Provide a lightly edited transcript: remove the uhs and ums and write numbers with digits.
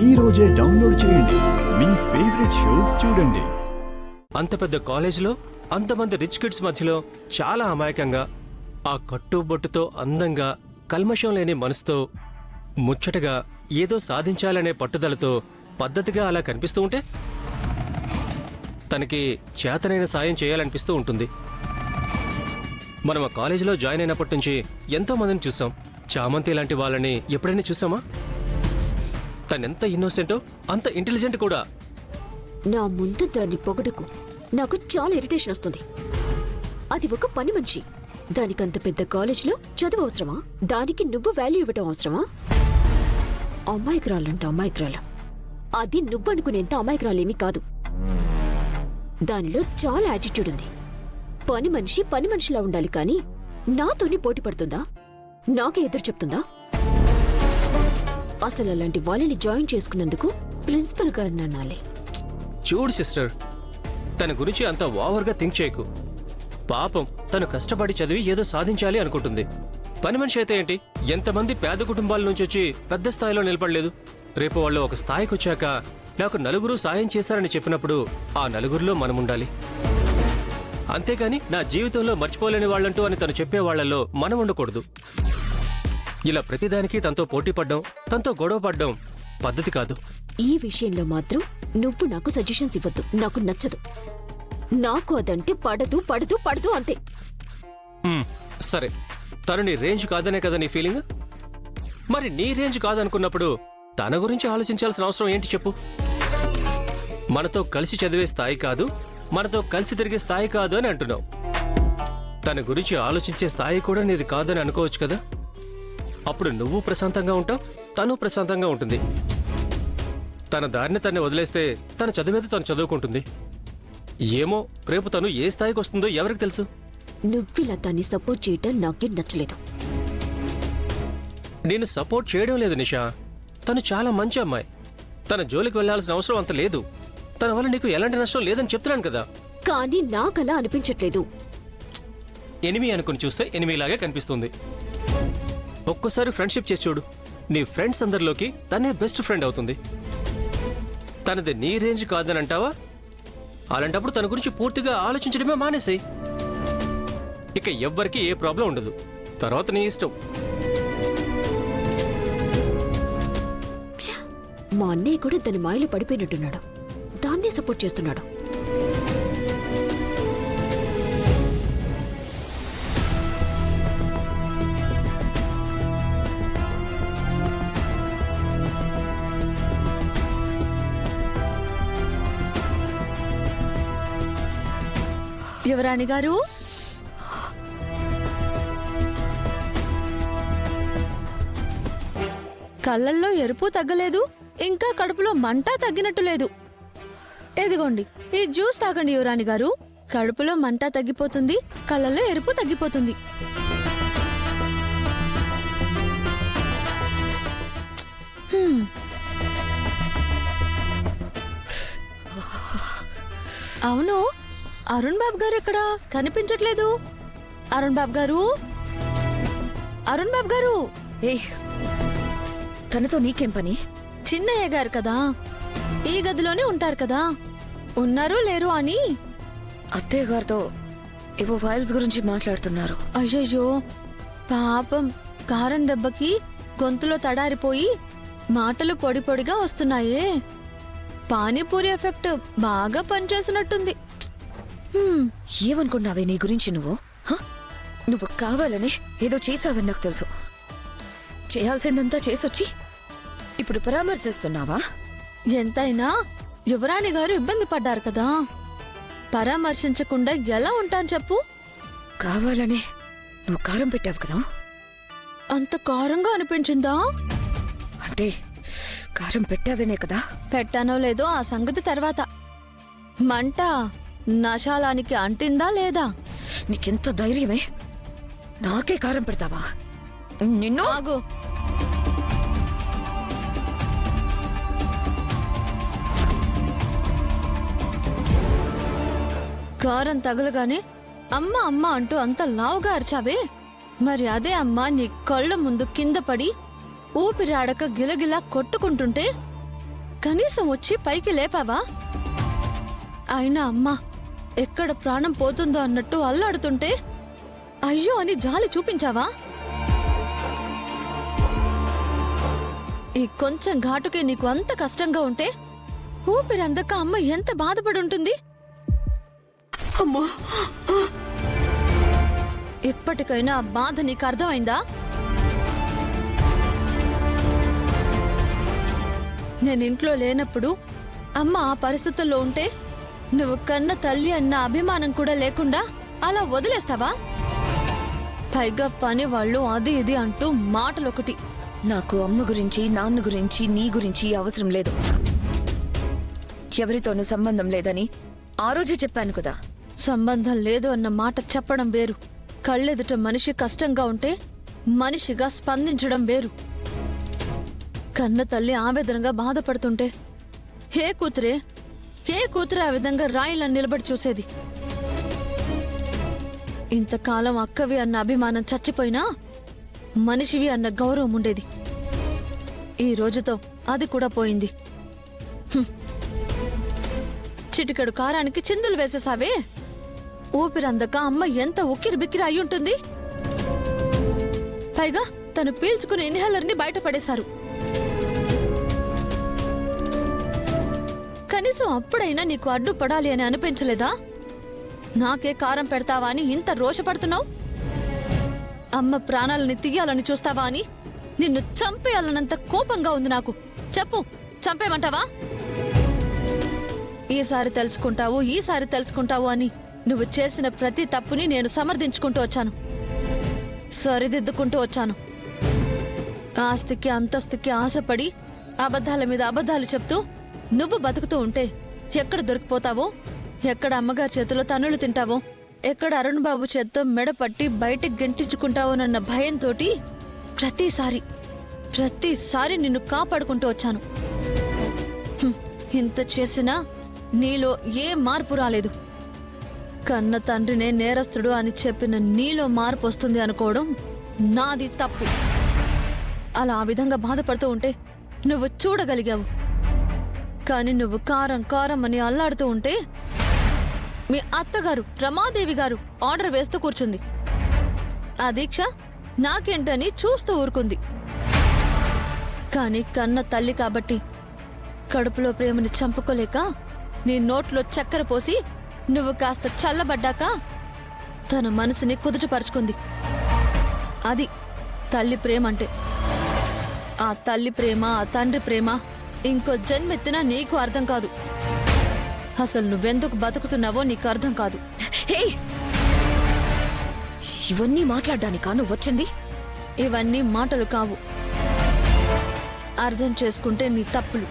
ఈ రోజే డౌన్లోడ్ చేయండి. మీ ఫేవరెట్ షోస్ చూడండి. అంత పెద్ద కాలేజీలో అంతమంది రిచ్ కిడ్స్ మధ్యలో చాలా అమాయకంగా ఆ కట్టుబొట్టుతో అందంగా కల్మషం లేని మనసుతో ముచ్చటగా ఏదో సాధించాలనే పట్టుదలతో పద్ధతిగా అలా కనిపిస్తూ ఉంటే తనకి చేతనైన సాయం చేయాలనిపిస్తూ ఉంటుంది. మనం ఆ కాలేజీలో జాయిన్ అయినప్పటి నుంచి ఎంతో మందిని చూసాం. చామంతి లాంటి వాళ్ళని ఎప్పుడైనా చూసామా? తనెంత ఇన్నోసెంటో అంత ఇంటెలిజెంట్ కూడా. నా ముందు దాన్ని పొగడకు. నాకు చాలా ఇరిటేషన్ వస్తుంది. అది ఒక పని మనిషి. దానికంత పెద్ద కాలేజీలో చదువు అవసరమా? దానికి నువ్వు వాల్యూ ఇవ్వటం అవసరమా? అమాయకురాలంట అమాయకురాలు. అది నువ్వనుకునేంత అమాయకురాలేమీ కాదు. దానిలో చాలా యాటిట్యూడ్ ఉంది. పని మనిషి పని మనిషిలా ఉండాలి కానీ నాతోనే పోటీ పడుతుందా? నాకే ఎదురు చెప్తుందా? అసలు అలాంటి వాళ్ళని జాయిన్ చేసుకున్నందుకు ప్రిన్సిపల్ గారిని అనాలి. చూడు సిస్టర్, తన గురించి అంత ఓవర్గా థింక్ చేయకు. పాపం తను కష్టపడి చదివి ఏదో సాధించాలి అనుకుంటుంది. పని మనిషి అయితే ఏంటి? ఎంతమంది పేద కుటుంబాల నుంచి వచ్చి పెద్ద స్థాయిలో నిలబడలేదు. రేపు వాళ్ళు ఒక స్థాయికి వచ్చాక నాకు నలుగురు సాయం చేశారని చెప్పినప్పుడు ఆ నలుగురిలో మనముండాలి. అంతేగాని నా జీవితంలో మర్చిపోలేని వాళ్ళంటూ అని తను చెప్పే వాళ్లలో మనం ఉండకూడదు. ఇలా ప్రతిదానికి తనతో పోటీ పడ్డం, తనతో గొడవ పడ్డం పద్ధతి కాదు. ఈ విషయంలో మాత్రం నువ్వు నాకు సజెషన్స్ ఇవ్వద్దు. నాకు నచ్చదు. నాకు అదంటే పడదు పడదు పడదు అంతే. సరే, తను నీ రేంజ్ కాదనే కదా నీ ఫీలింగ్? మరి నీ రేంజ్ కాదనుకున్నప్పుడు తన గురించి ఆలోచించాల్సిన అవసరం ఏంటి చెప్పు? మనతో కలిసి చదివే స్థాయి కాదు, మనతో కలిసి తిరిగే స్థాయి కాదు అని అంటున్నావు. తన గురించి ఆలోచించే స్థాయి కూడా నీది కాదని అనుకోవచ్చు కదా. అప్పుడు నువ్వు ప్రశాంతంగా ఉంటావు, తను ప్రశాంతంగా ఉంటుంది. తన దారిని తన్ని వదిలేస్తే తన చదివేది తను చదువుకుంటుంది. ఏమో రేపు తను ఏ స్థాయికి వస్తుందో ఎవరికి తెలుసు? నువ్విలా దాన్ని సపోర్ట్ చేయటం నాకేం నచ్చలేదు. నేను సపోర్ట్ చేయడం లేదు నిషా. తను చాలా మంచి అమ్మాయి. తన జోలికి వెళ్లాల్సిన అవసరం అంత లేదు. తన వల్ల నీకు ఎలాంటి నష్టం లేదని చెప్తున్నాను కదా. కానీ నాకలా అనిపించట్లేదు. ఎనిమి అనుకుని చూస్తే ఎనిమిలాగే కనిపిస్తుంది. ఒక్కోసారి ఫ్రెండ్షిప్ చేసి చూడు. నీ ఫ్రెండ్స్ అందరిలోకి తనే బెస్ట్ ఫ్రెండ్ అవుతుంది. తనది నీ రేంజ్ కాదని అంటావా? అలాంటప్పుడు తన గురించి పూర్తిగా ఆలోచించడమే మానేసాయి. ఇక ఎవ్వరికి ఏ ప్రాబ్లం ఉండదు. తర్వాత నీ ఇష్టం. మా అన్నయ్య కూడా దాని మాయలో పడిపోయినట్టున్నాడు. దాన్నే సపోర్ట్ చేస్తున్నాడు. యువరాణి గారు, కళ్ళల్లో ఎరుపు తగ్గలేదు, ఇంకా కడుపులో మంట తగ్గినట్టు లేదు. ఎదిగోండి, ఈ జ్యూస్ తాగండి యువరాణి గారు. కడుపులో మంట తగ్గిపోతుంది, కళ్ళల్లో ఎరుపు తగ్గిపోతుంది. అవును, అరుణ్ బాబు గారు ఎక్కడా కనిపించట్లేదు? అరుణ్ బాబు గారు, అరుణ్ బాబు గారు. ఏ, తనతో నీకేం పని? చిన్నయ్య గారు కదా, ఈ గదిలోనే ఉంటారు కదా, ఉన్నారు లేరు అని. అత్తయ్య గారితో ఏవో ఫైల్స్ గురించి మాట్లాడుతున్నారు. అయ్యయ్యో పాపం, కారం దెబ్బకి గొంతులో తడారిపోయి మాటలు పొడి పొడిగా వస్తున్నాయే. పానీపూరి ఎఫెక్ట్ బాగా పనిచేసినట్టుంది. ఏమనుకున్నావే నీ గురించి నువ్వు? నువ్వు కావాలనే ఏదో చేసావని నాకు తెలుసు. చేయాల్సిందంతా చేసొచ్చి ఇప్పుడు పరామర్శిస్తున్నావా? ఎంతైనా యువరాణి గారు ఇబ్బంది పడ్డారు కదా, పరామర్శించకుండా ఎలా ఉంటాను చెప్పు? కావాలనే నువ్వు కారం పెట్టావు కదా. అంత కారంగా అనిపించిందా? అంటే కారం పెట్టావేనే కదా. పెట్టానో లేదో ఆ సంగతి తర్వాత. మంట నశాలానికి అంటిందా లేదా? నీకెంత ధైర్యమే? నాకే కారం పెడతావా? నిన్ను ఆగు. కారం తగలగానే అమ్మ అమ్మ అంటూ అంత లావుగా అరిచావే, మరి అదే అమ్మ నీ కళ్ళ ముందు కింద పడి ఊపిరాడక గిలగిలా కొట్టుకుంటుంటే కనీసం వచ్చి పైకి లేపావా? అయినా అమ్మా ఎక్కడ ప్రాణం పోతుందో అన్నట్టు అల్లాడుతుంటే అయ్యో అని జాలి చూపించావా? ఈ కొంచెం ఘాటుకే నీకు అంత కష్టంగా ఉంటే ఊపిరందక అమ్మ ఎంత బాధపడి ఉంటుంది. అమ్మా, ఇప్పటికైనా ఆ బాధ నీకు అర్థమైందా? నేను ఇంట్లో లేనప్పుడు అమ్మ ఆ పరిస్థితుల్లో ఉంటే నువ్వు కన్న తల్లి అన్న అభిమానం కూడా లేకుండా అలా వదిలేస్తావా? పైగా పని వాళ్ళు అది ఇది అంటూ మాటలొకటి. నాకు అమ్మ గురించి, నాన్న గురించి, నీ గురించి అవసరం లేదు. ఎవరితోనూ సంబంధం లేదని ఆ రోజే చెప్పాను కదా. సంబంధం లేదు అన్న మాట చెప్పడం వేరు, కళ్ళెదుట మనిషి కష్టంగా ఉంటే మనిషిగా స్పందించడం వేరు. కన్న తల్లి ఆవేదనగా బాధపడుతుంటే ఏ కూతురే ఆ విధంగా రాయిలా నిలబడి చూసేది? ఇంతకాలం అక్కవి అన్న అభిమానం చచ్చిపోయినా మనిషివి అన్న గౌరవం ఉండేది. ఈ రోజుతో అది కూడా పోయింది. చిటికెడు కారానికి చిందులు వేసేసావే. ఊపిరందక అమ్మ ఎంత ఉక్కిరి బిక్కిరి అయి ఉంటుంది. పైగా తను పీల్చుకుని ఇన్హేలర్ని బయటపడేశారు. కనీసం అప్పుడైనా నీకు అడ్డుపడాలి అని అనిపించలేదా? నాకే కారం పెడతావా అని ఇంత రోషపడుతున్నావు? అమ్మ ప్రాణాలని తీయాలని చూస్తావా అని నిన్ను చంపేయాలన్నంత కోపంగా ఉంది నాకు. చెప్పు, చంపేమంటావా? ఈసారి తెలుసుకుంటావు అని నువ్వు చేసిన ప్రతి తప్పుని నేను సమర్థించుకుంటూ వచ్చాను, సరిదిద్దుకుంటూ వచ్చాను. ఆస్తికి అంతస్తుకి ఆశపడి అబద్ధాల మీద అబద్ధాలు చెప్తూ నువ్వు బతుకుతూ ఉంటే ఎక్కడ దొరికిపోతావో, ఎక్కడ అమ్మగారి చేతిలో తన్నులు తింటావో, ఎక్కడ అరుణ్ బాబు చేత్తో మెడ పట్టి బయటికి గెంటించుకుంటావోనన్న భయంతోటి ప్రతిసారి నిన్ను కాపాడుకుంటూ వచ్చాను. ఇంత చేసినా నీలో ఏ మార్పు రాలేదు. కన్న తండ్రినే నేరస్తుడు అని చెప్పిన నీలో మార్పు వస్తుంది అనుకోవడం నాది తప్పు. అలా ఆ విధంగా బాధపడుతూ ఉంటే నువ్వు చూడగలిగావు. కానీ నువ్వు కారం కారం అని అల్లాడుతూ ఉంటే మీ అత్తగారు రమాదేవి గారు ఆర్డర్ వేస్తూ కూర్చుంది. ఆ దీక్ష నాకేంటని చూస్తూ ఊరుకుంది. కానీ కన్న తల్లి కాబట్టి కడుపులో ప్రేమని చంపుకోలేక నీ నోట్లో చక్కెర పోసి నువ్వు కాస్త చల్లబడ్డాక తన మనసుని కుదుటపరుచుకుంది. అది తల్లి ప్రేమ అంటే. ఆ తల్లి ప్రేమ, ఆ తండ్రి ప్రేమ ఇంకో జన్మెత్తినా నీకు అర్థం కాదు. అసలు నువ్వెందుకు బతుకుతున్నావో నీకు అర్థం కాదు. హే, ఇవన్నీ మాట్లాడడానికా నువ్వు వచ్చింది? ఇవన్నీ మాటలు కావు, అర్థం చేసుకుంటే నీ తప్పులు.